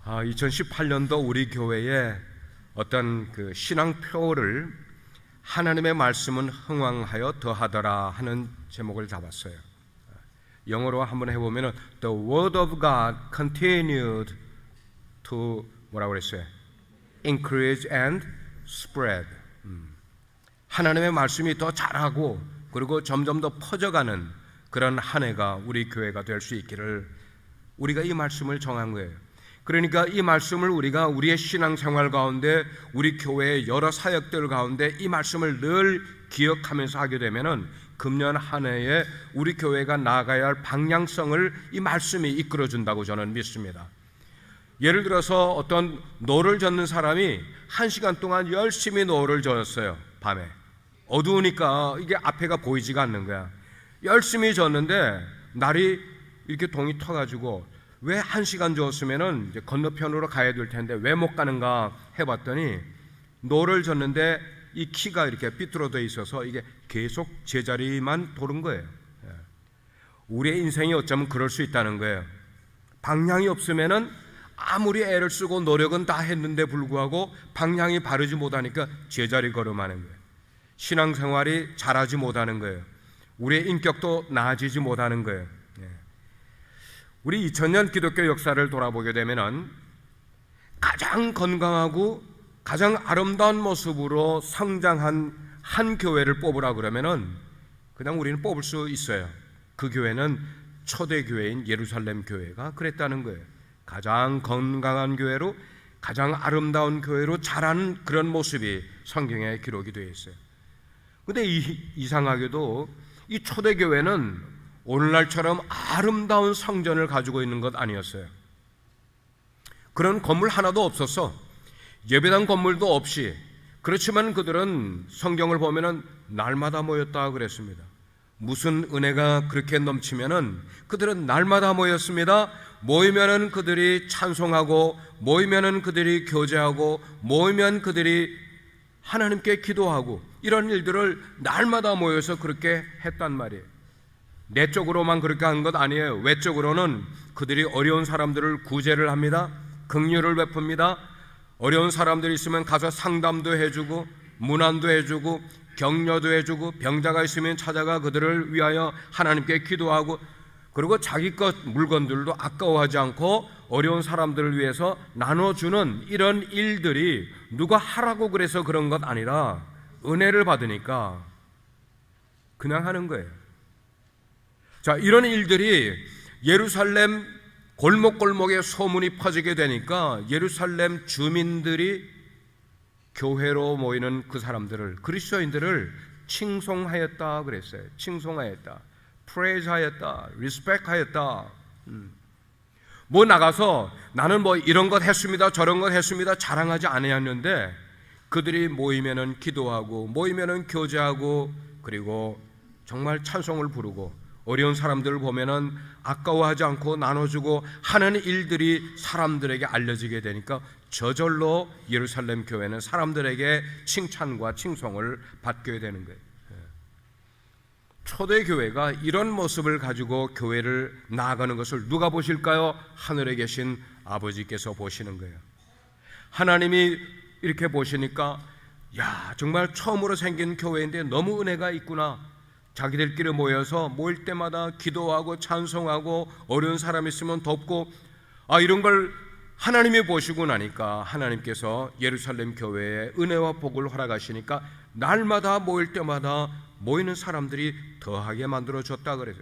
2018년도 우리 교회에 어떤 그 신앙표를 하나님의 말씀은 흥왕하여 더하더라 하는 제목을 잡았어요. 영어로 한번 해보면 The Word of God continued to 뭐라고 그랬어요? Increase and spread. 하나님의 말씀이 더 자라고 그리고 점점 더 퍼져가는 그런 한 해가 우리 교회가 될 수 있기를 우리가 이 말씀을 정한 거예요. 그러니까 이 말씀을 우리가 우리의 신앙생활 가운데 우리 교회의 여러 사역들 가운데 이 말씀을 늘 기억하면서 하게 되면은 금년 한 해에 우리 교회가 나아가야 할 방향성을 이 말씀이 이끌어준다고 저는 믿습니다. 예를 들어서 어떤 노를 젓는 사람이 1시간 동안 열심히 노를 젓었어요. 밤에 어두우니까 이게 앞에가 보이지가 않는 거야. 열심히 젓는데 날이 이렇게 동이 터가지고 왜 1시간 줬으면은 이제 건너편으로 가야 될 텐데 왜 못 가는가 해봤더니 노를 젓는데 이 키가 이렇게 삐뚤어져 있어서 이게 계속 제자리만 도는 거예요. 우리의 인생이 어쩌면 그럴 수 있다는 거예요. 방향이 없으면은 아무리 애를 쓰고 노력은 다 했는데 불구하고 방향이 바르지 못하니까 제자리 걸음하는 거예요. 신앙생활이 잘하지 못하는 거예요. 우리의 인격도 나아지지 못하는 거예요. 우리 2000년 기독교 역사를 돌아보게 되면은 가장 건강하고 가장 아름다운 모습으로 성장한 한 교회를 뽑으라 그러면은 그냥 우리는 뽑을 수 있어요. 그 교회는 초대 교회인 예루살렘 교회가 그랬다는 거예요. 가장 건강한 교회로 가장 아름다운 교회로 자라는 그런 모습이 성경에 기록이 되어 있어요. 근데 이상하게도 이 초대 교회는 오늘날처럼 아름다운 성전을 가지고 있는 것 아니었어요. 그런 건물 하나도 없었어. 예배당 건물도 없이. 그렇지만 그들은 성경을 보면은 날마다 모였다 그랬습니다. 무슨 은혜가 그렇게 넘치면은 그들은 날마다 모였습니다. 모이면은 그들이 찬송하고 모이면은 그들이 교제하고 모이면 그들이 하나님께 기도하고 이런 일들을 날마다 모여서 그렇게 했단 말이에요. 내적으로만 그렇게 한 것 아니에요. 외적으로는 그들이 어려운 사람들을 구제를 합니다. 긍휼을 베풉니다. 어려운 사람들이 있으면 가서 상담도 해주고 문안도 해주고 격려도 해주고 병자가 있으면 찾아가 그들을 위하여 하나님께 기도하고 그리고 자기 것 물건들도 아까워하지 않고 어려운 사람들을 위해서 나눠주는 이런 일들이 누가 하라고 그래서 그런 것 아니라 은혜를 받으니까 그냥 하는 거예요. 자, 이런 일들이 예루살렘 골목골목에 소문이 퍼지게 되니까 예루살렘 주민들이 교회로 모이는 그 사람들을 그리스도인들을 칭송하였다 그랬어요. 칭송하였다, 프레이즈하였다, 리스펙하였다. 뭐 나가서 나는 뭐 이런 것 했습니다, 저런 것 했습니다 자랑하지 않았는데 그들이 모이면은 기도하고 모이면은 교제하고 그리고 정말 찬송을 부르고 어려운 사람들을 보면은 아까워하지 않고 나눠주고 하는 일들이 사람들에게 알려지게 되니까 저절로 예루살렘 교회는 사람들에게 칭찬과 칭송을 받게 되는 거예요. 초대 교회가 이런 모습을 가지고 교회를 나아가는 것을 누가 보실까요? 하늘에 계신 아버지께서 보시는 거예요. 하나님이 이렇게 보시니까 야, 정말 처음으로 생긴 교회인데 너무 은혜가 있구나. 자기들끼리 모여서 모일 때마다 기도하고 찬송하고 어려운 사람 있으면 돕고 이런 걸 하나님이 보시고 나니까 하나님께서 예루살렘 교회에 은혜와 복을 허락하시니까 날마다 모일 때마다 모이는 사람들이 더하게 만들어졌다 그래요.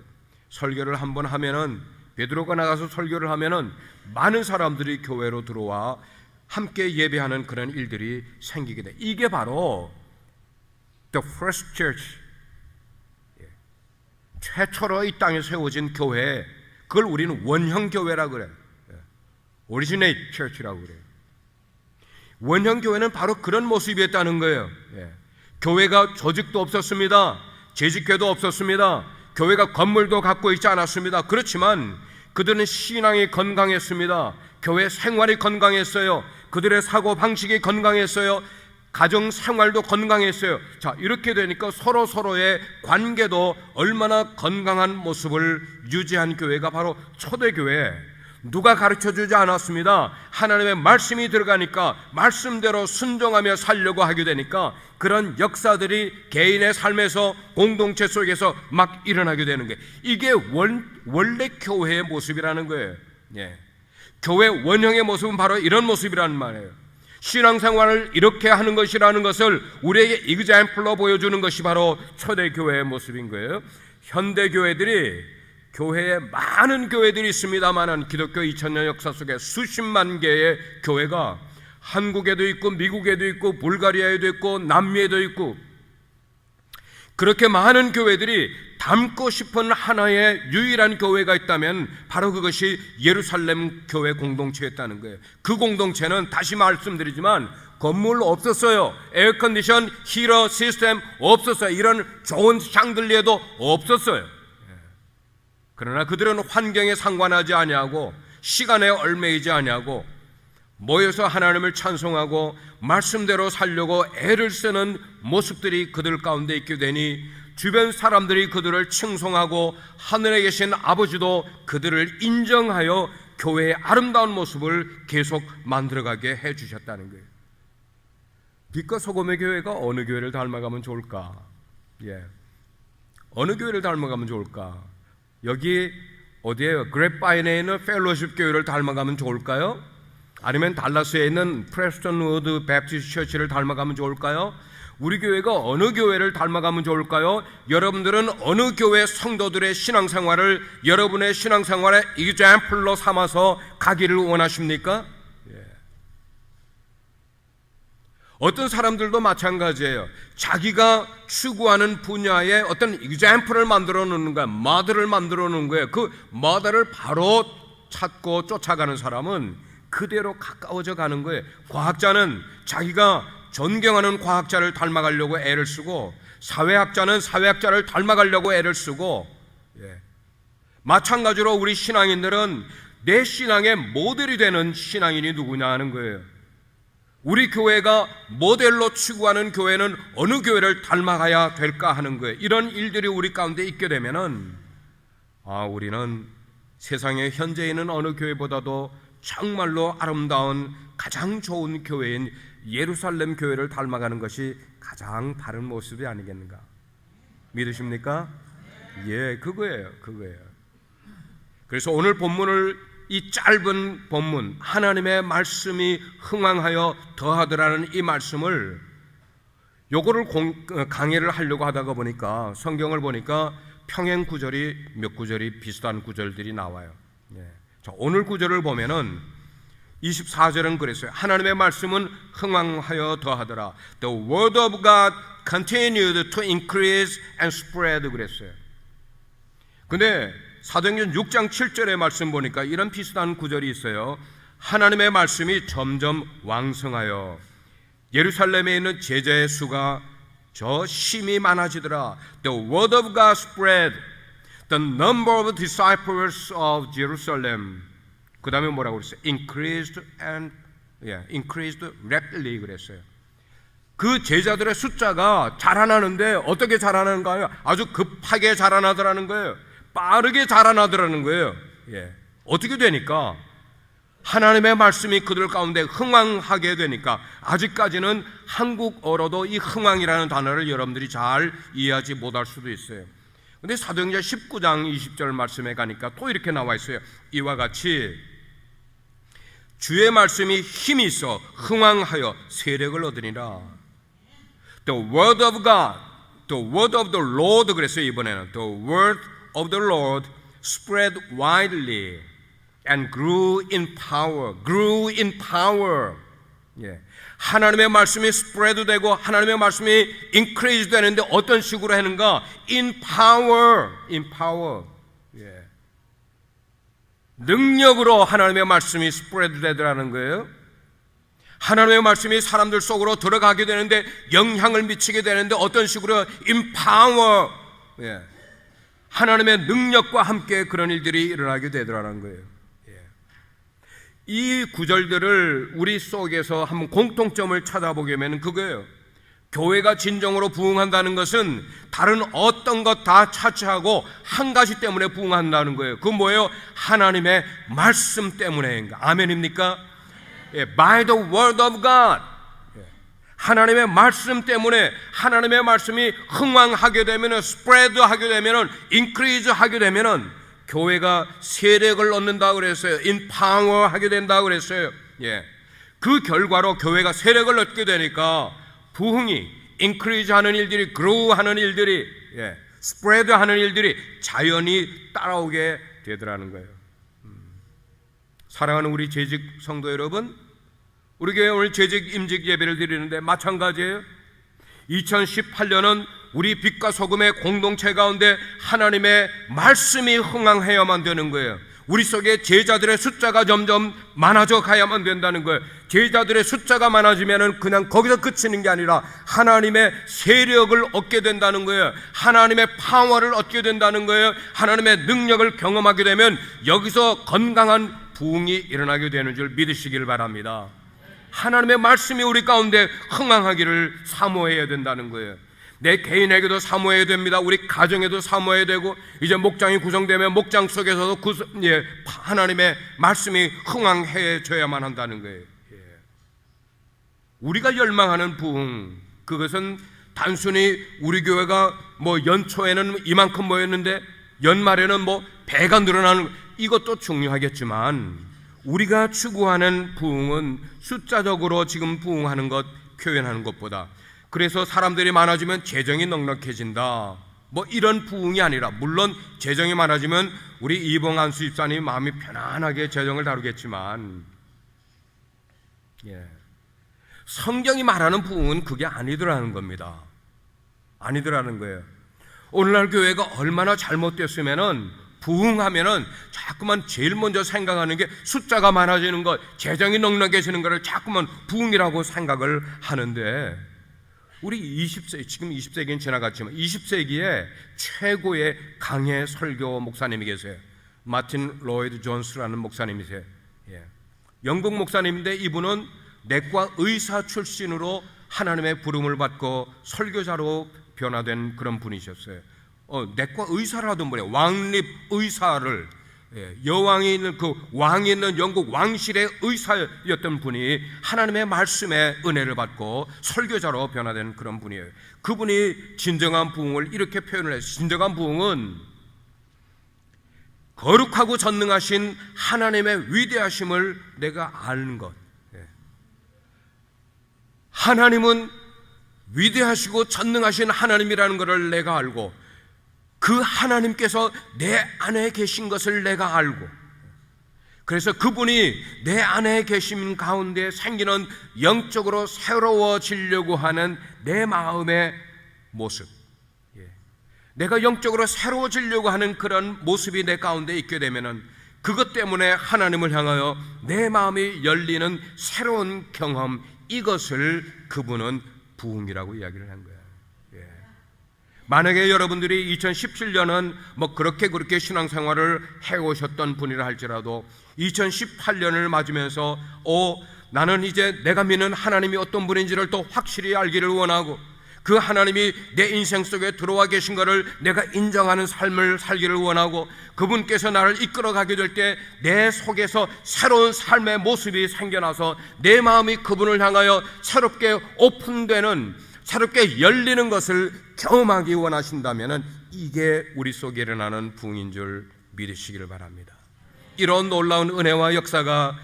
설교를 한번 하면은 베드로가 나가서 설교를 하면은 많은 사람들이 교회로 들어와 함께 예배하는 그런 일들이 생기게 돼. 이게 바로 The First Church, 최초로 이 땅에 세워진 교회, 그걸 우리는 원형 교회라고 그래요. Originate Church라고 그래요. 원형 교회는 바로 그런 모습이었다는 거예요. 교회가 조직도 없었습니다. 재직회도 없었습니다. 교회가 건물도 갖고 있지 않았습니다. 그렇지만 그들은 신앙이 건강했습니다. 교회 생활이 건강했어요. 그들의 사고 방식이 건강했어요. 가정 생활도 건강했어요. 자, 이렇게 되니까 서로의 관계도 얼마나 건강한 모습을 유지한 교회가 바로 초대교회. 누가 가르쳐주지 않았습니다. 하나님의 말씀이 들어가니까 말씀대로 순종하며 살려고 하게 되니까 그런 역사들이 개인의 삶에서 공동체 속에서 막 일어나게 되는 거예요. 이게 원래 교회의 모습이라는 거예요. 교회 원형의 모습은 바로 이런 모습이라는 말이에요. 신앙생활을 이렇게 하는 것이라는 것을 우리에게 example로 보여주는 것이 바로 초대교회의 모습인 거예요. 현대교회들이 교회에 많은 교회들이 있습니다만은 기독교 2000년 역사 속에 수십만 개의 교회가 한국에도 있고 미국에도 있고 불가리아에도 있고 남미에도 있고 그렇게 많은 교회들이 닮고 싶은 하나의 유일한 교회가 있다면 바로 그것이 예루살렘 교회 공동체였다는 거예요. 그 공동체는 다시 말씀드리지만 건물 없었어요. 에어컨디션, 히터 시스템 없었어요. 이런 좋은 샹들리에도 없었어요. 그러나 그들은 환경에 상관하지 아니하고 시간에 얽매이지 아니하고 모여서 하나님을 찬송하고 말씀대로 살려고 애를 쓰는 모습들이 그들 가운데 있게 되니 주변 사람들이 그들을 칭송하고 하늘에 계신 아버지도 그들을 인정하여 교회의 아름다운 모습을 계속 만들어가게 해주셨다는 거예요. 빛과 소금의 교회가 어느 교회를 닮아가면 좋을까? 어느 교회를 닮아가면 좋을까? 여기 어디에요? 그랩바인에 있는 펠로십 교회를 닮아가면 좋을까요? 아니면 달라스에 있는 프레스턴 우드 배프티스트 처치를 닮아가면 좋을까요? 우리 교회가 어느 교회를 닮아가면 좋을까요? 여러분들은 어느 교회 성도들의 신앙생활을 여러분의 신앙생활의 example로 삼아서 가기를 원하십니까? 어떤 사람들도 마찬가지예요. 자기가 추구하는 분야에 어떤 example을 만들어 놓는 거야. 모델을 만들어 놓는 거예요. 그 모델을 바로 찾고 쫓아가는 사람은 그대로 가까워져 가는 거예요. 과학자는 자기가 존경하는 과학자를 닮아가려고 애를 쓰고 사회학자는 사회학자를 닮아가려고 애를 쓰고 마찬가지로 우리 신앙인들은 내 신앙의 모델이 되는 신앙인이 누구냐 하는 거예요. 우리 교회가 모델로 추구하는 교회는 어느 교회를 닮아가야 될까 하는 거예요. 이런 일들이 우리 가운데 있게 되면은 우리는 세상에 현재 있는 어느 교회보다도 정말로 아름다운 가장 좋은 교회인 예루살렘 교회를 닮아가는 것이 가장 바른 모습이 아니겠는가? 믿으십니까? 그거예요. 그래서 오늘 본문을 이 짧은 본문 하나님의 말씀이 흥왕하여 더하더라는 이 말씀을 요거를 강의를 하려고 하다가 보니까 성경을 보니까 평행 구절이 몇 구절이 비슷한 구절들이 나와요. 자, 오늘 구절을 보면은 24절은 그랬어요. 하나님의 말씀은 흥왕하여 더하더라. The word of God continued to increase and spread 그랬어요. 근데 사도행전 6장 7절의 말씀 보니까 이런 비슷한 구절이 있어요. 하나님의 말씀이 점점 왕성하여 예루살렘에 있는 제자의 수가 저 심히 많아지더라. The word of God spread. The number of disciples of Jerusalem. 그 다음에 뭐라고 그랬어요? Increased rapidly 그랬어요. 그 제자들의 숫자가 자라나는데 어떻게 자라나는가요? 아주 급하게 자라나더라는 거예요. 빠르게 자라나더라는 거예요. 어떻게 되니까? 하나님의 말씀이 그들 가운데 흥왕하게 되니까 아직까지는 한국어로도 이 흥왕이라는 단어를 여러분들이 잘 이해하지 못할 수도 있어요. 근데 사도행전 19장 20절 말씀에 가니까 또 이렇게 나와 있어요. 이와 같이 주의 말씀이 힘이 있어 흥왕하여 세력을 얻으니라. The word of God, the word of the Lord 그랬어요. 이번에는 the word of the Lord spread widely and grew in power. Grew in power. 하나님의 말씀이 spread 되고 하나님의 말씀이 increase 되는데 어떤 식으로 하는가? In power. In power. 능력으로 하나님의 말씀이 spread 되더라는 거예요. 하나님의 말씀이 사람들 속으로 들어가게 되는데 영향을 미치게 되는데 어떤 식으로? In power. 하나님의 능력과 함께 그런 일들이 일어나게 되더라는 거예요. 이 구절들을 우리 속에서 한번 공통점을 찾아보게 되면 그거예요. 교회가 진정으로 부흥한다는 것은 다른 어떤 것 다 차치하고 한 가지 때문에 부흥한다는 거예요. 그건 뭐예요? 하나님의 말씀 때문에. 아멘입니까? By the word of God. 하나님의 말씀 때문에, 하나님의 말씀이 흥왕하게 되면, spread 하게 되면, increase 하게 되면 교회가 세력을 얻는다 그랬어요. empower 하게 된다 그랬어요. 그 결과로 교회가 세력을 얻게 되니까 부흥이 increase 하는 일들이, grow 하는 일들이, spread 하는 일들이 자연히 따라오게 되더라는 거예요. 사랑하는 우리 재직 성도 여러분, 우리 교회 오늘 재직 임직 예배를 드리는데 마찬가지예요. 2018년은 우리 빛과 소금의 공동체 가운데 하나님의 말씀이 흥왕해야만 되는 거예요. 우리 속에 제자들의 숫자가 점점 많아져 가야만 된다는 거예요. 제자들의 숫자가 많아지면 그냥 거기서 그치는 게 아니라 하나님의 세력을 얻게 된다는 거예요. 하나님의 파워를 얻게 된다는 거예요. 하나님의 능력을 경험하게 되면 여기서 건강한 부흥이 일어나게 되는 줄 믿으시길 바랍니다. 하나님의 말씀이 우리 가운데 흥왕하기를 사모해야 된다는 거예요. 내 개인에게도 사모해야 됩니다. 우리 가정에도 사모해야 되고, 이제 목장이 구성되면 목장 속에서도 하나님의 말씀이 흥왕해져야만 한다는 거예요. 우리가 열망하는 부흥, 그것은 단순히 우리 교회가 연초에는 이만큼 모였는데 연말에는 배가 늘어나는, 이것도 중요하겠지만 우리가 추구하는 부흥은 숫자적으로 지금 부흥하는 것, 표현하는 것보다, 그래서 사람들이 많아지면 재정이 넉넉해진다, 이런 부흥이 아니라, 물론 재정이 많아지면 우리 이봉안 수집사님 마음이 편안하게 재정을 다루겠지만, 성경이 말하는 부흥은 그게 아니더라는 겁니다. 아니더라는 거예요. 오늘날 교회가 얼마나 잘못됐으면은 부흥하면은 자꾸만 제일 먼저 생각하는 게 숫자가 많아지는 것, 재정이 넉넉해지는 것을 자꾸만 부흥이라고 생각을 하는데, 우리 20세기, 지금 20세기는 지나갔지만 20세기에 최고의 강해 설교 목사님이 계세요. 마틴 로이드 존스라는 목사님이세요. 영국 목사님인데 이분은 내과 의사 출신으로 하나님의 부름을 받고 설교자로 변화된 그런 분이셨어요. 내과 의사를 하던 분이에요. 왕립 의사를, 여왕이 있는 그 왕이 있는 영국 왕실의 의사였던 분이 하나님의 말씀에 은혜를 받고 설교자로 변화된 그런 분이에요. 그분이 진정한 부흥을 이렇게 표현을 했어요. 진정한 부흥은 거룩하고 전능하신 하나님의 위대하심을 내가 아는 것. 하나님은 위대하시고 전능하신 하나님이라는 것을 내가 알고, 그 하나님께서 내 안에 계신 것을 내가 알고, 그래서 그분이 내 안에 계신 가운데 생기는 영적으로 새로워지려고 하는 내 마음의 모습, 내가 영적으로 새로워지려고 하는 그런 모습이 내 가운데 있게 되면은 그것 때문에 하나님을 향하여 내 마음이 열리는 새로운 경험, 이것을 그분은 부흥이라고 이야기를 한 거예요. 만약에 여러분들이 2017년은 그렇게 신앙생활을 해오셨던 분이라 할지라도 2018년을 맞으면서 나는 이제 내가 믿는 하나님이 어떤 분인지를 또 확실히 알기를 원하고, 그 하나님이 내 인생 속에 들어와 계신 것을 내가 인정하는 삶을 살기를 원하고, 그분께서 나를 이끌어가게 될 때 내 속에서 새로운 삶의 모습이 생겨나서 내 마음이 그분을 향하여 새롭게 오픈되는, 새롭게 열리는 것을 경험하기 원하신다면 이게 우리 속에 일어나는 부흥인 줄 믿으시기를 바랍니다. 이런 놀라운 은혜와 역사가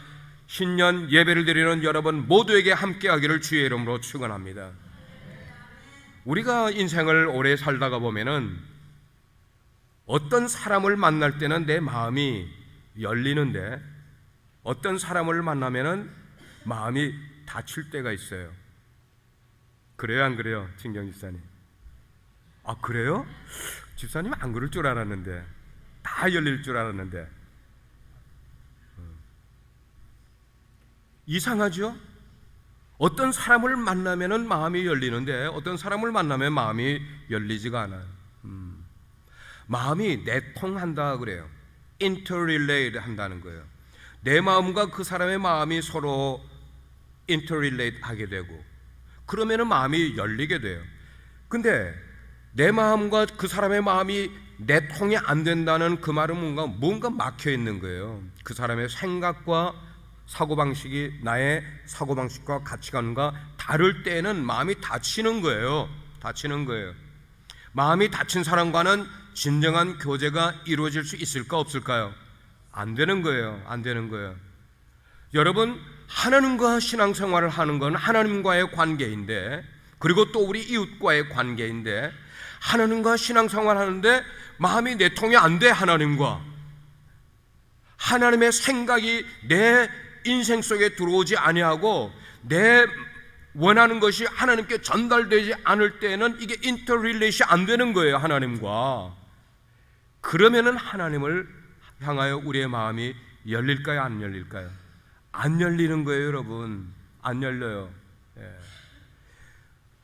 신년 예배를 드리는 여러분 모두에게 함께하기를 주의 이름으로 축원합니다. 우리가 인생을 오래 살다가 보면은 어떤 사람을 만날 때는 내 마음이 열리는데 어떤 사람을 만나면은 마음이 닫힐 때가 있어요. 그래요, 안 그래요, 진경 집사님? 아, 그래요? 집사님 안 그럴 줄 알았는데, 다 열릴 줄 알았는데. 이상하죠? 어떤 사람을 만나면은 마음이 열리는데 어떤 사람을 만나면 마음이 열리지가 않아요. 마음이 내통한다 그래요. interrelate 한다는 거예요. 내 마음과 그 사람의 마음이 서로 interrelate 하게 되고, 그러면은 마음이 열리게 돼요. 근데 내 마음과 그 사람의 마음이 내통이 안 된다는 그 말은 뭔가 막혀 있는 거예요. 그 사람의 생각과 사고방식이 나의 사고방식과 가치관과 다를 때에는 마음이 다치는 거예요. 다치는 거예요. 마음이 다친 사람과는 진정한 교제가 이루어질 수 있을까 없을까요? 안 되는 거예요. 안 되는 거예요. 여러분, 하나님과 신앙생활을 하는 건 하나님과의 관계인데, 그리고 또 우리 이웃과의 관계인데, 하나님과 신앙생활 하는데 마음이 내통이 안 돼. 하나님과 하나님의 생각이 내 인생 속에 들어오지 아니하고 내 원하는 것이 하나님께 전달되지 않을 때는 이게 인터릴레이션이 안 되는 거예요. 하나님과. 그러면은 하나님을 향하여 우리의 마음이 열릴까요? 안 열릴까요? 안 열리는 거예요. 여러분, 안 열려요.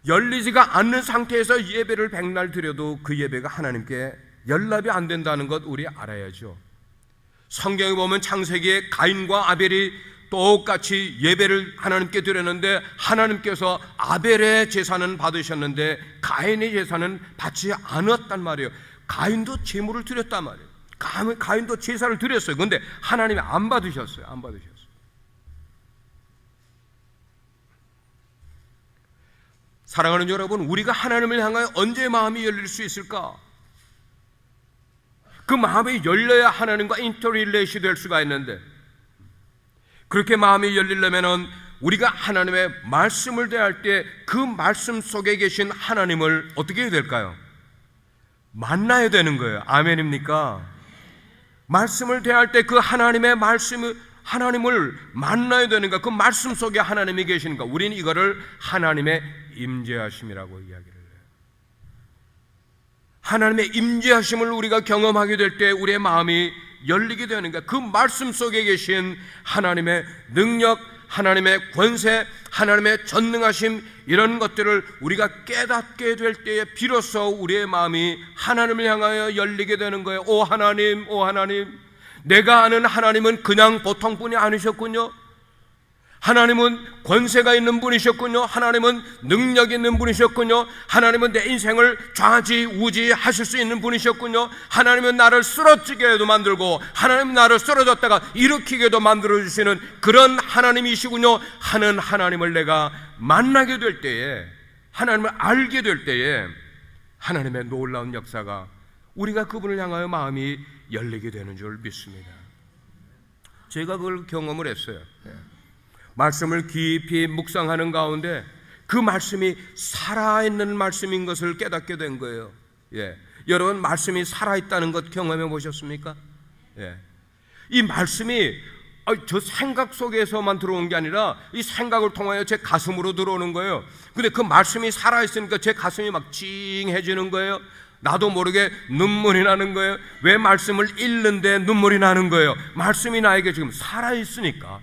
열리지가 않는 상태에서 예배를 백날 드려도 그 예배가 하나님께 연락이 안 된다는 것 우리 알아야죠. 성경에 보면 창세기에 가인과 아벨이 똑같이 예배를 하나님께 드렸는데 하나님께서 아벨의 제사는 받으셨는데 가인의 제사는 받지 않았단 말이에요. 가인도 제물을 드렸단 말이에요. 가인도 제사를 드렸어요. 그런데 하나님이 안 받으셨어요. 안 받으셨어요. 사랑하는 여러분, 우리가 하나님을 향하여 언제 마음이 열릴 수 있을까? 그 마음이 열려야 하나님과 인터릴레이션이 될 수가 있는데, 그렇게 마음이 열리려면 우리가 하나님의 말씀을 대할 때 그 말씀 속에 계신 하나님을 어떻게 해야 될까요? 만나야 되는 거예요. 아멘입니까? 말씀을 대할 때 그 하나님의 하나님을 만나야 되는 거, 그 말씀 속에 하나님이 계시는가? 우리는 이거를 하나님의 임재하심이라고 이야기를 해요. 하나님의 임재하심을 우리가 경험하게 될 때 우리의 마음이 열리게 되는 거야. 그 말씀 속에 계신 하나님의 능력, 하나님의 권세, 하나님의 전능하심, 이런 것들을 우리가 깨닫게 될 때에 비로소 우리의 마음이 하나님을 향하여 열리게 되는 거예요. 오 하나님, 오 하나님, 내가 아는 하나님은 그냥 보통 분이 아니셨군요. 하나님은 권세가 있는 분이셨군요. 하나님은 능력 있는 분이셨군요. 하나님은 내 인생을 좌지우지하실 수 있는 분이셨군요. 하나님은 나를 쓰러지게도 만들고 하나님은 나를 쓰러졌다가 일으키게도 만들어주시는 그런 하나님이시군요 하는 하나님을 내가 만나게 될 때에, 하나님을 알게 될 때에 하나님의 놀라운 역사가 우리가 그분을 향하여 마음이 열리게 되는 줄 믿습니다. 제가 그걸 경험을 했어요. 말씀을 깊이 묵상하는 가운데 그 말씀이 살아있는 말씀인 것을 깨닫게 된 거예요. 여러분, 말씀이 살아있다는 것 경험해 보셨습니까? 이 말씀이 저 생각 속에서만 들어온 게 아니라 이 생각을 통하여 제 가슴으로 들어오는 거예요. 근데 그 말씀이 살아있으니까 제 가슴이 막 찡해지는 거예요. 나도 모르게 눈물이 나는 거예요. 왜 말씀을 읽는데 눈물이 나는 거예요? 말씀이 나에게 지금 살아있으니까.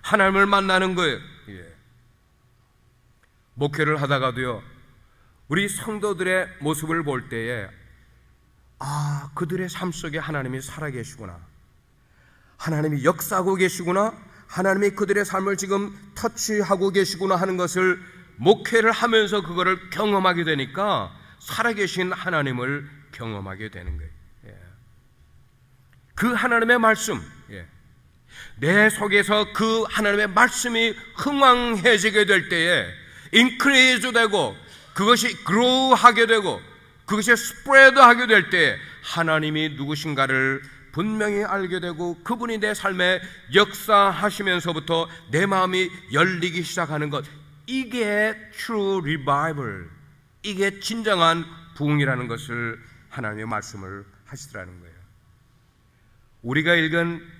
하나님을 만나는 거예요. 목회를 하다가도요, 우리 성도들의 모습을 볼 때에 그들의 삶 속에 하나님이 살아계시구나, 하나님이 역사하고 계시구나, 하나님이 그들의 삶을 지금 터치하고 계시구나 하는 것을 목회를 하면서 그거를 경험하게 되니까 살아계신 하나님을 경험하게 되는 거예요. 그 하나님의 말씀, 내 속에서 그 하나님의 말씀이 흥왕해지게 될 때에 인크리즈 되고 그것이 그로우하게 되고 그것이 스프레드하게 될 때 하나님이 누구신가를 분명히 알게 되고 그분이 내 삶에 역사하시면서부터 내 마음이 열리기 시작하는 것, 이게 true revival, 이게 진정한 부흥이라는 것을 하나님의 말씀을 하시더라는 거예요. 우리가 읽은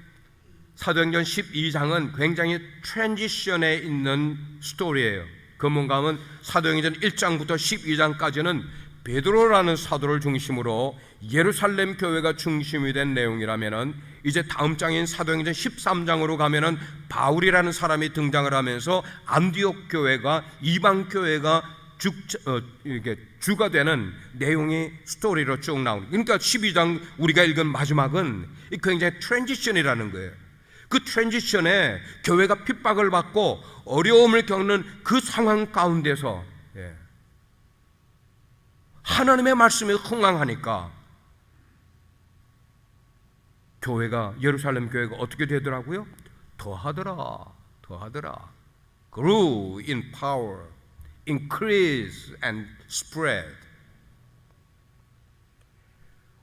사도행전 12장은 굉장히 트랜지션에 있는 스토리예요. 그 뭔가 하면 사도행전 1장부터 12장까지는 베드로라는 사도를 중심으로 예루살렘 교회가 중심이 된 내용이라면은, 이제 다음 장인 사도행전 13장으로 가면은 바울이라는 사람이 등장을 하면서 안디옥 교회가, 이방 교회가 주가 되는 내용이 스토리로 쭉 나오는. 그러니까 12장 우리가 읽은 마지막은 굉장히 트랜지션이라는 거예요. 그 트랜지션에 교회가 핍박을 받고 어려움을 겪는 그 상황 가운데서 하나님의 말씀에 흥황하니까 교회가, 예루살렘 교회가 어떻게 되더라고요? 더하더라. Grew in power, increase and spread.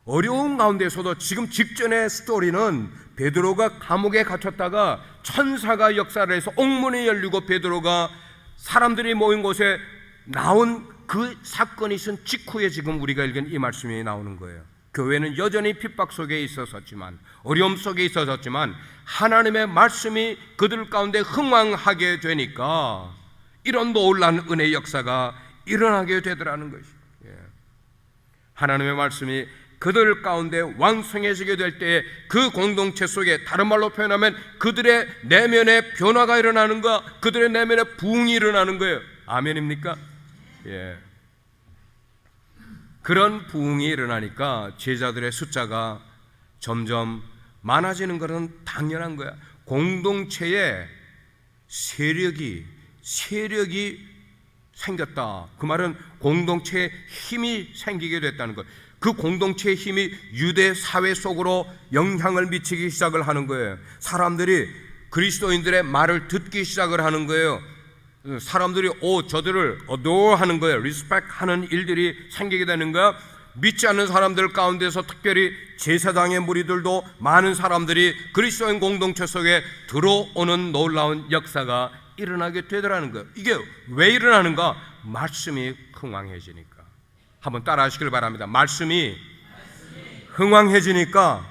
어려운 가운데서도 지금 직전의 스토리는 베드로가 감옥에 갇혔다가 천사가 역사를 해서 옥문이 열리고 베드로가 사람들이 모인 곳에 나온 그 사건이 있은 직후에 지금 우리가 읽은 이 말씀이 나오는 거예요. 교회는 여전히 핍박 속에 있었지만, 어려움 속에 있었지만 하나님의 말씀이 그들 가운데 흥왕하게 되니까 이런 놀라운 은혜의 역사가 일어나게 되더라는 것이. 하나님의 말씀이 그들 가운데 왕성해지게 될 때 그 공동체 속에, 다른 말로 표현하면 그들의 내면의 변화가 일어나는 거, 그들의 내면의 부흥이 일어나는 거예요. 아멘입니까? 그런 부흥이 일어나니까 제자들의 숫자가 점점 많아지는 것은 당연한 거야. 공동체에 세력이 생겼다. 그 말은 공동체에 힘이 생기게 됐다는 것. 그 공동체의 힘이 유대 사회 속으로 영향을 미치기 시작을 하는 거예요. 사람들이 그리스도인들의 말을 듣기 시작을 하는 거예요. 사람들이 저들을 어도하는 거예요. 리스펙하는 일들이 생기게 되는 거야. 믿지 않는 사람들 가운데서 특별히 제사장의 무리들도 많은 사람들이 그리스도인 공동체 속에 들어오는 놀라운 역사가 일어나게 되더라는 거예요. 이게 왜 일어나는가? 말씀이 흥왕해지니까. 한번 따라 하시길 바랍니다. 말씀이 흥왕해지니까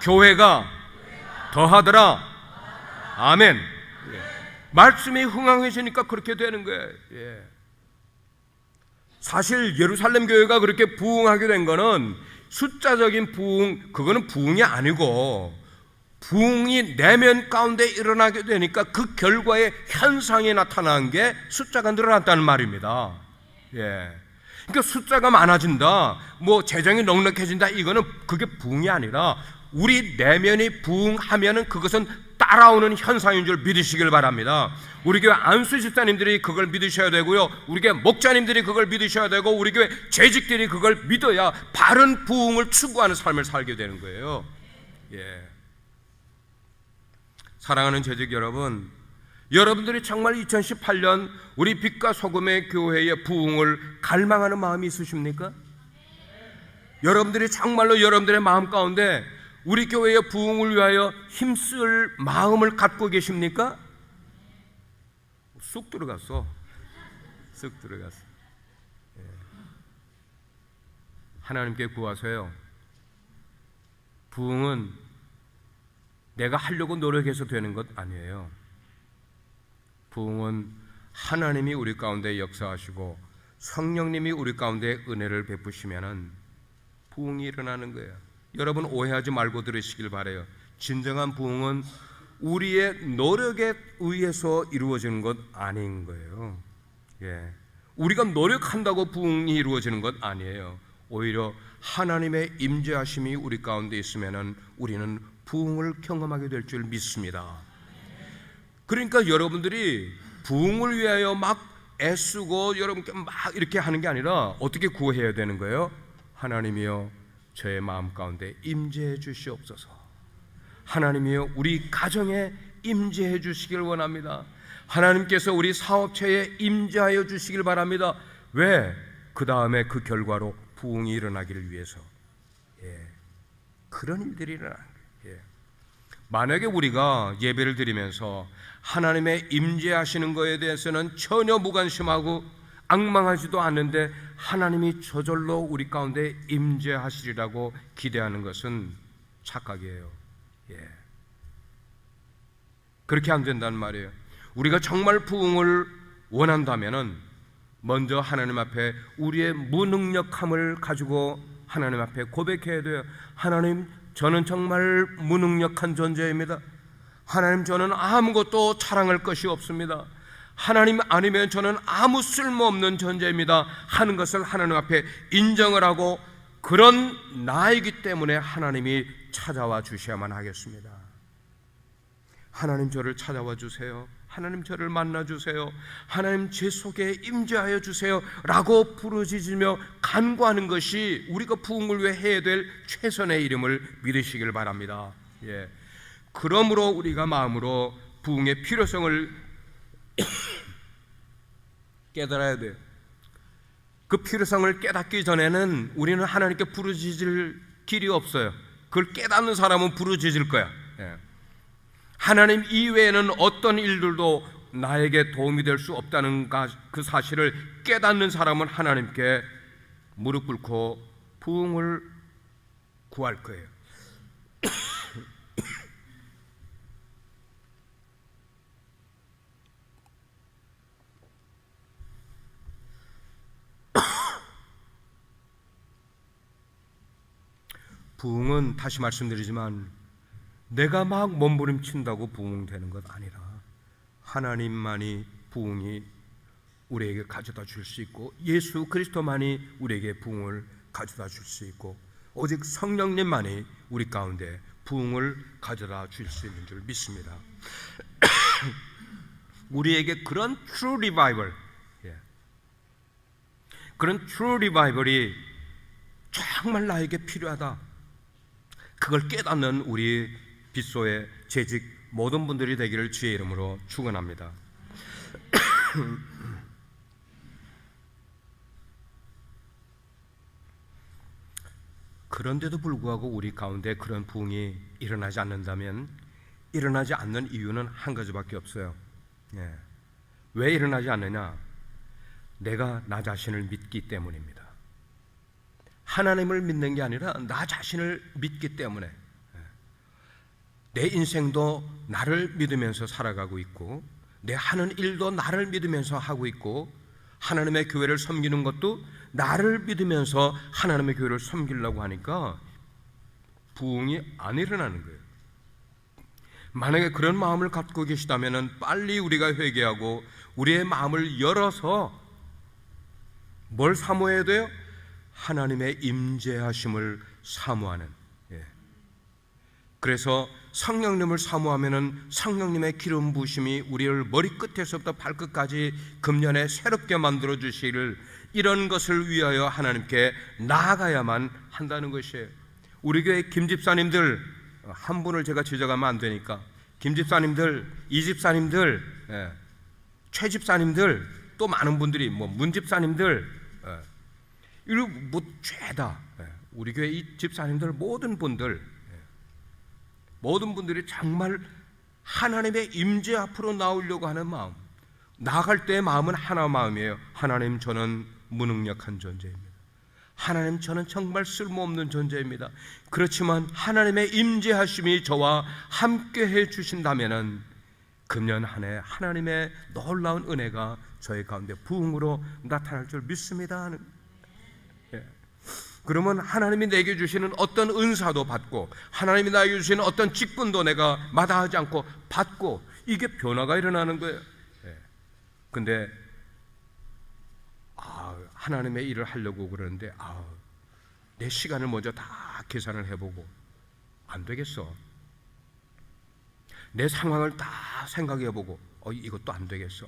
교회가 더하더라. 아멘. 말씀이 흥왕해지니까 그렇게 되는 거예요. 사실 예루살렘 교회가 그렇게 부흥하게 된 거는 숫자적인 부흥, 그거는 부흥이 아니고 부흥이 내면 가운데 일어나게 되니까 그 결과의 현상이 나타난 게 숫자가 늘어났다는 말입니다. 그러니까 숫자가 많아진다, 뭐 재정이 넉넉해진다, 이거는 그게 부흥이 아니라 우리 내면이 부흥하면은 그것은 따라오는 현상인 줄 믿으시길 바랍니다. 우리 교회 안수 집사님들이 그걸 믿으셔야 되고요, 우리 교회 목자님들이 그걸 믿으셔야 되고, 우리 교회 재직들이 그걸 믿어야 바른 부흥을 추구하는 삶을 살게 되는 거예요. 사랑하는 재직 여러분, 여러분들이 정말 2018년 우리 빛과 소금의 교회의 부흥을 갈망하는 마음이 있으십니까? 여러분들이 정말로 여러분들의 마음 가운데 우리 교회의 부흥을 위하여 힘쓸 마음을 갖고 계십니까? 쑥 들어갔어. 하나님께 구하세요. 부흥은 내가 하려고 노력해서 되는 것 아니에요. 부흥은 하나님이 우리 가운데 역사하시고 성령님이 우리 가운데 은혜를 베푸시면은 부흥이 일어나는 거예요. 여러분 오해하지 말고 들으시길 바라요. 진정한 부흥은 우리의 노력에 의해서 이루어지는 것 아닌 거예요. 우리가 노력한다고 부흥이 이루어지는 것 아니에요. 오히려 하나님의 임재하심이 우리 가운데 있으면은 우리는 부흥을 경험하게 될 줄 믿습니다. 그러니까 여러분들이 부흥을 위하여 막 애쓰고 여러분께 막 이렇게 하는 게 아니라 어떻게 구해야 되는 거예요? 하나님이여 저의 마음 가운데 임재해 주시옵소서. 하나님이여 우리 가정에 임재해 주시길 원합니다. 하나님께서 우리 사업체에 임재하여 주시길 바랍니다. 왜? 그 다음에 그 결과로 부흥이 일어나기를 위해서. 그런 일들이 일어나는 거예요. 만약에 우리가 예배를 드리면서 하나님의 임재하시는 것에 대해서는 전혀 무관심하고 앙망하지도 않는데 하나님이 저절로 우리 가운데 임재하시리라고 기대하는 것은 착각이에요. 그렇게 안 된다는 말이에요. 우리가 정말 부흥을 원한다면은 먼저 하나님 앞에 우리의 무능력함을 가지고 하나님 앞에 고백해야 돼요. 하나님, 저는 정말 무능력한 존재입니다. 하나님, 저는 아무것도 자랑할 것이 없습니다. 하나님 아니면 저는 아무 쓸모없는 존재입니다 하는 것을 하나님 앞에 인정을 하고, 그런 나이기 때문에 하나님이 찾아와 주셔야만 하겠습니다. 하나님 저를 찾아와 주세요. 하나님 저를 만나 주세요. 하나님 제 속에 임재하여 주세요 라고 부르짖으며 간구하는 것이 우리가 부흥을 위해 해야 될 최선의 이름을 믿으시길 바랍니다. 예. 그러므로 우리가 마음으로 부흥의 필요성을 깨달아야 돼요. 그 필요성을 깨닫기 전에는 우리는 하나님께 부르짖을 길이 없어요. 그걸 깨닫는 사람은 부르짖을 거야. 예. 하나님 이외에는 어떤 일들도 나에게 도움이 될 수 없다는 그 사실을 깨닫는 사람은 하나님께 무릎 꿇고 부흥을 구할 거예요. 부흥은 다시 말씀드리지만 내가 막 몸부림친다고 부흥되는 것 아니라 하나님만이 부흥이 우리에게 가져다 줄 수 있고 예수 그리스도만이 우리에게 부흥을 가져다 줄 수 있고 오직 성령님만이 우리 가운데 부흥을 가져다 줄 수 있는 줄 믿습니다. 우리에게 그런 true revival, 그런 true revival이 정말 나에게 필요하다, 그걸 깨닫는 우리 빗소의 재직 모든 분들이 되기를 주의 이름으로 축원합니다. 그런데도 불구하고 우리 가운데 그런 부흥이 일어나지 않는다면 일어나지 않는 이유는 한 가지밖에 없어요. 왜 일어나지 않느냐? 내가 나 자신을 믿기 때문입니다. 하나님을 믿는 게 아니라 나 자신을 믿기 때문에 내 인생도 나를 믿으면서 살아가고 있고 내 하는 일도 나를 믿으면서 하고 있고 하나님의 교회를 섬기는 것도 나를 믿으면서 하나님의 교회를 섬기려고 하니까 부흥이 안 일어나는 거예요. 만약에 그런 마음을 갖고 계시다면 빨리 우리가 회개하고 우리의 마음을 열어서 뭘 사모해야 돼요? 하나님의 임재하심을 사모하는. 그래서 성령님을 사모하면은 성령님의 기름 부으심이 우리를 머리끝에서부터 발끝까지 금년에 새롭게 만들어 주시기를, 이런 것을 위하여 하나님께 나아가야만 한다는 것이에요. 우리 교회 김집사님들 한 분을 제가 지적하면 안 되니까 김집사님들, 이집사님들, 최집사님들, 또 많은 분들이 문집사님들, 이거 뭐 죄다. 우리 교회 이 집사님들 모든 분들이 정말 하나님의 임재 앞으로 나오려고 하는 마음, 나아갈 때의 마음은 하나 마음이에요. 하나님, 저는 무능력한 존재입니다. 하나님, 저는 정말 쓸모없는 존재입니다. 그렇지만 하나님의 임재하심이 저와 함께 해 주신다면은 금년 한 해 하나님의 놀라운 은혜가 저의 가운데 부흥으로 나타날 줄 믿습니다. 그러면 하나님이 내게 주시는 어떤 은사도 받고 하나님이 나에게 주시는 어떤 직분도 내가 마다하지 않고 받고, 이게 변화가 일어나는 거예요. 근데 하나님의 일을 하려고 그러는데 내 시간을 먼저 다 계산을 해보고 안 되겠어. 내 상황을 다 생각해보고 이것도 안 되겠어.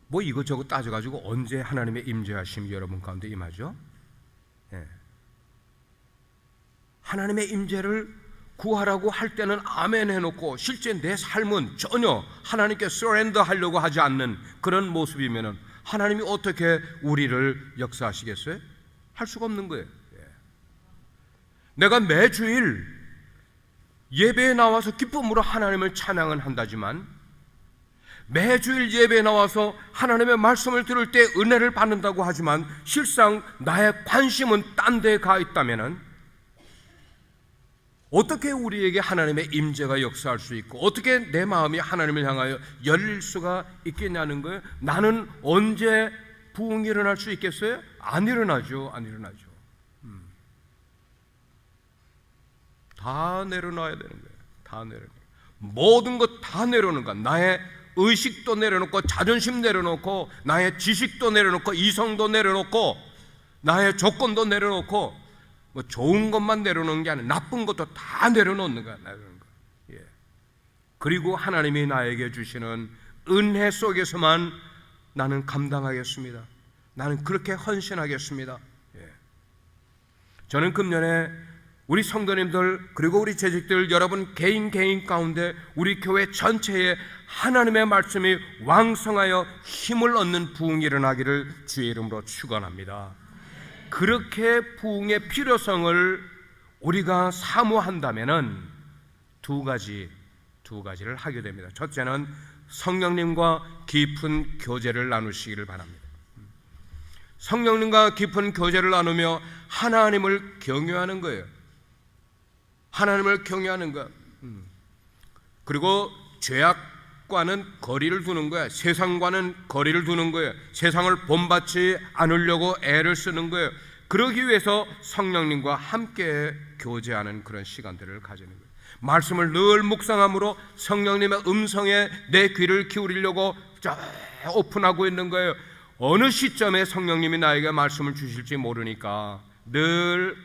뭐 이것저것 따져가지고 언제 하나님의 임재하심이 여러분 가운데 임하죠? 하나님의 임재를 구하라고 할 때는 아멘 해놓고 실제 내 삶은 전혀 하나님께 서렌더 하려고 하지 않는 그런 모습이면은 하나님이 어떻게 우리를 역사하시겠어요? 할 수가 없는 거예요. 내가 매주일 예배에 나와서 기쁨으로 하나님을 찬양은 한다지만 매주일 예배에 나와서 하나님의 말씀을 들을 때 은혜를 받는다고 하지만 실상 나의 관심은 딴 데에 가 있다면은 어떻게 우리에게 하나님의 임재가 역사할 수 있고 어떻게 내 마음이 하나님을 향하여 열릴 수가 있겠냐는 거예요. 나는 언제 부흥이 일어날 수 있겠어요? 안 일어나죠. 다 내려놔야 되는 거예요. 다 내려놔. 모든 것 다 내려놓는 거야. 나의 의식도 내려놓고 자존심 내려놓고 나의 지식도 내려놓고 이성도 내려놓고 나의 조건도 내려놓고 뭐 좋은 것만 내려놓는 게 아니라 나쁜 것도 다 내려놓는 거야. 예. 그리고 하나님이 나에게 주시는 은혜 속에서만 나는 감당하겠습니다. 나는 그렇게 헌신하겠습니다. 예. 저는 금년에 우리 성도님들 그리고 우리 재직들 여러분 개인 가운데 우리 교회 전체에 하나님의 말씀이 왕성하여 힘을 얻는 부흥이 일어나기를 주의 이름으로 축원합니다. 그렇게 부흥의 필요성을 우리가 사모한다면은 두 가지를 하게 됩니다. 첫째는 성령님과 깊은 교제를 나누시기를 바랍니다. 성령님과 깊은 교제를 나누며 하나님을 경외하는 거예요. 하나님을 경외하는 것. 그리고 죄악과는 거리를 두는 거예요. 세상과는 거리를 두는 거예요. 세상을 본받지 않으려고 애를 쓰는 거예요. 그러기 위해서 성령님과 함께 교제하는 그런 시간들을 가지는 거예요. 말씀을 늘 묵상함으로 성령님의 음성에 내 귀를 기울이려고 오픈하고 있는 거예요. 어느 시점에 성령님이 나에게 말씀을 주실지 모르니까 늘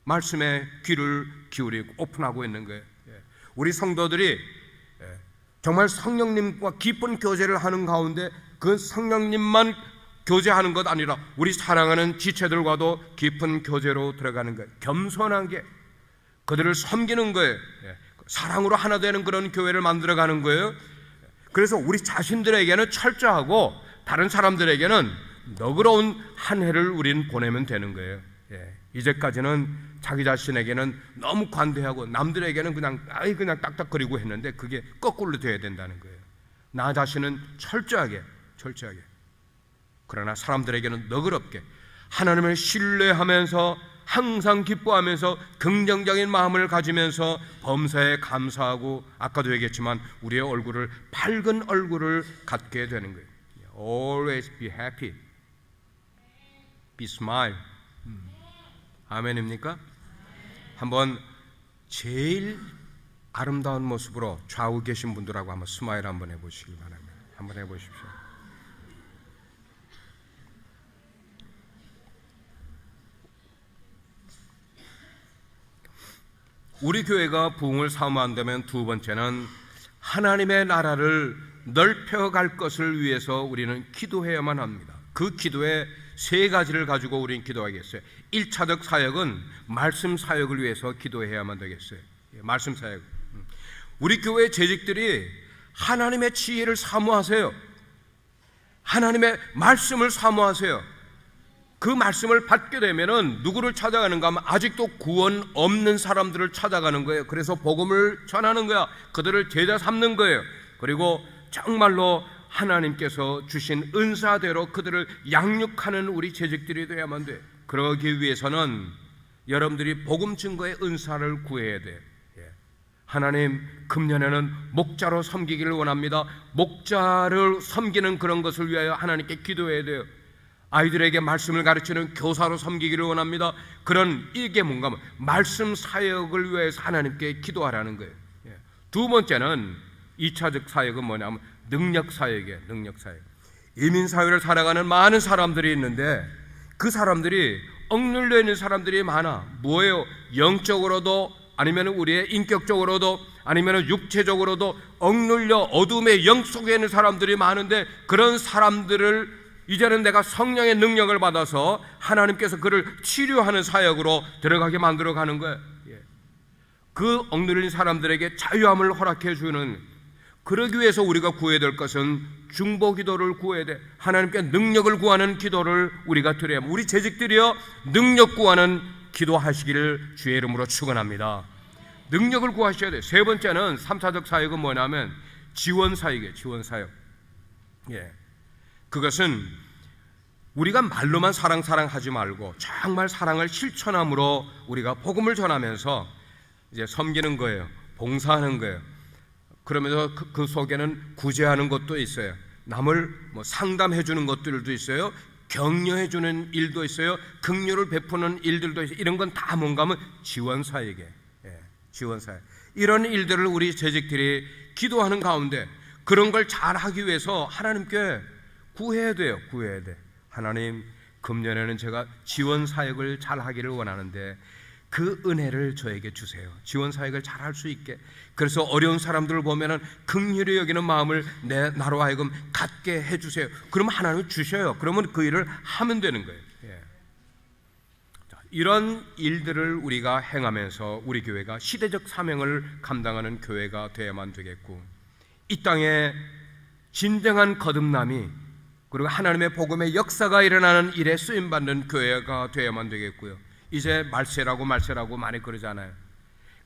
말씀에 귀를 기울이고 오픈하고 있는 거예요. 우리 성도들이 정말 성령님과 깊은 교제를 하는 가운데 그 성령님만 교제하는 것 아니라 우리 사랑하는 지체들과도 깊은 교제로 들어가는 거예요. 겸손한 게 그들을 섬기는 거예요. 사랑으로 하나 되는 그런 교회를 만들어가는 거예요. 그래서 우리 자신들에게는 철저하고 다른 사람들에게는 너그러운 한 해를 우리는 보내면 되는 거예요. 이제까지는 자기 자신에게는 너무 관대하고 남들에게는 그냥 딱딱거리고 했는데 그게 거꾸로 돼야 된다는 거예요. 나 자신은 철저하게 그러나 사람들에게는 너그럽게 하나님을 신뢰하면서 항상 기뻐하면서 긍정적인 마음을 가지면서 범사에 감사하고 아까도 얘기했지만 우리의 얼굴을 밝은 얼굴을 갖게 되는 거예요. Always be happy, be smile. 아멘입니까? 한번 제일 아름다운 모습으로 좌우 계신 분들하고 한번 스마일 한번 해보시기 바랍니다. 한번 해보십시오. 우리 교회가 부흥을 사모한다면 두 번째는 하나님의 나라를 넓혀갈 것을 위해서 우리는 기도해야만 합니다. 그 기도에 세 가지를 가지고 우리는 기도하겠어요. 1차적 사역은 말씀 사역을 위해서 기도해야만 되겠어요. 말씀 사역. 우리 교회 재직들이 하나님의 지혜를 사모하세요. 하나님의 말씀을 사모하세요. 그 말씀을 받게 되면은 누구를 찾아가는가 하면 아직도 구원 없는 사람들을 찾아가는 거예요. 그래서 복음을 전하는 거야. 그들을 제자 삼는 거예요. 그리고 정말로 하나님께서 주신 은사대로 그들을 양육하는 우리 재직들이 되어야만 돼. 그러기 위해서는 여러분들이 복음 증거의 은사를 구해야 돼. 하나님, 금년에는 목자로 섬기기를 원합니다. 목자를 섬기는 그런 것을 위하여 하나님께 기도해야 돼요. 아이들에게 말씀을 가르치는 교사로 섬기기를 원합니다. 그런 이게 뭔가 하면 말씀 사역을 위해서 하나님께 기도하라는 거예요. 두 번째는 2차적 사역은 뭐냐면 능력 사역이에요. 능력 사역. 이민 사회를 살아가는 많은 사람들이 있는데 그 사람들이 억눌려 있는 사람들이 많아. 뭐예요? 영적으로도 아니면 우리의 인격적으로도 아니면 육체적으로도 억눌려 어둠의 영 속에 있는 사람들이 많은데 그런 사람들을 이제는 내가 성령의 능력을 받아서 하나님께서 그를 치료하는 사역으로 들어가게 만들어 가는 거예요. 그 억눌린 사람들에게 자유함을 허락해 주는, 그러기 위해서 우리가 구해야 될 것은 중보 기도를 구해야 돼. 하나님께 능력을 구하는 기도를 우리가 드려야 합니다. 우리 재직들이여 능력 구하는 기도하시기를 주의 이름으로 축원합니다. 능력을 구하셔야 돼. 세 번째는 3차적 사역은 뭐냐면 지원 사역이에요. 지원 사역. 그것은 우리가 말로만 사랑하지 말고 정말 사랑을 실천함으로 우리가 복음을 전하면서 이제 섬기는 거예요. 봉사하는 거예요. 그러면서 그 속에는 구제하는 것도 있어요. 남을 상담해 주는 것들도 있어요. 격려해 주는 일도 있어요. 긍휼을 베푸는 일들도 있어요. 이런 건 다 뭔가 하면 지원 사역이에요. 지원 사역. 이런 일들을 우리 재직들이 기도하는 가운데 그런 걸 잘 하기 위해서 하나님께 구해야 돼요. 구해야 돼. 하나님, 금년에는 제가 지원 사역을 잘 하기를 원하는데 그 은혜를 저에게 주세요. 지원 사역을 잘 할 수 있게. 그래서 어려운 사람들을 보면은 긍휼히 여기는 마음을 나로 하여금 갖게 해주세요. 그러면 하나님이 주셔요. 그러면 그 일을 하면 되는 거예요. 자, 이런 일들을 우리가 행하면서 우리 교회가 시대적 사명을 감당하는 교회가 되어야만 되겠고, 이 땅에 진정한 거듭남이 그리고 하나님의 복음의 역사가 일어나는 일에 쓰임받는 교회가 되어야만 되겠고요. 이제 말세라고 많이 그러잖아요.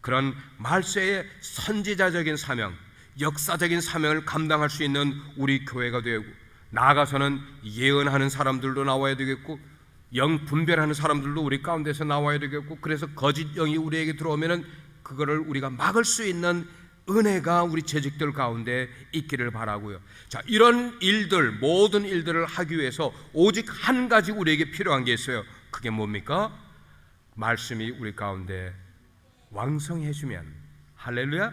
그런 말세의 선지자적인 사명, 역사적인 사명을 감당할 수 있는 우리 교회가 되고, 나아가서는 예언하는 사람들도 나와야 되겠고, 영 분별하는 사람들도 우리 가운데서 나와야 되겠고, 그래서 거짓 영이 우리에게 들어오면은 그거를 우리가 막을 수 있는 은혜가 우리 재직들 가운데 있기를 바라고요. 자, 이런 일들, 모든 일들을 하기 위해서 오직 한 가지 우리에게 필요한 게 있어요. 그게 뭡니까? 말씀이 우리 가운데 왕성해지면, 할렐루야,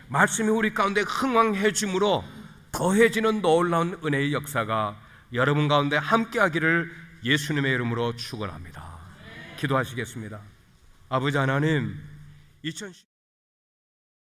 말씀이 우리 가운데 흥왕해짐으로 더해지는 놀라운 은혜의 역사가 여러분 가운데 함께하기를 예수님의 이름으로 축원합니다. 기도하시겠습니다. 아버지 하나님,